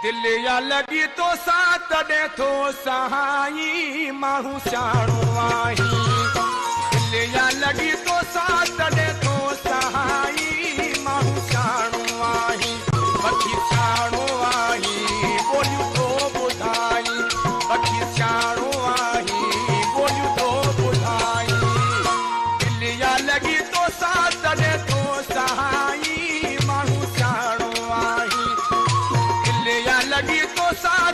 दिल या लगी तो साथ दे तो सहाई माहू शाणो आई दिल या लगी तो साथ दे तो सहाई माहू शाणो आई बखी शाणो आई बोलियो तो बुधाई बखी शाणो आई बोलियो तो बुधाई दिल या लगी तो साथ दे तो सहाई माहू शाणो आई लगी तो साथ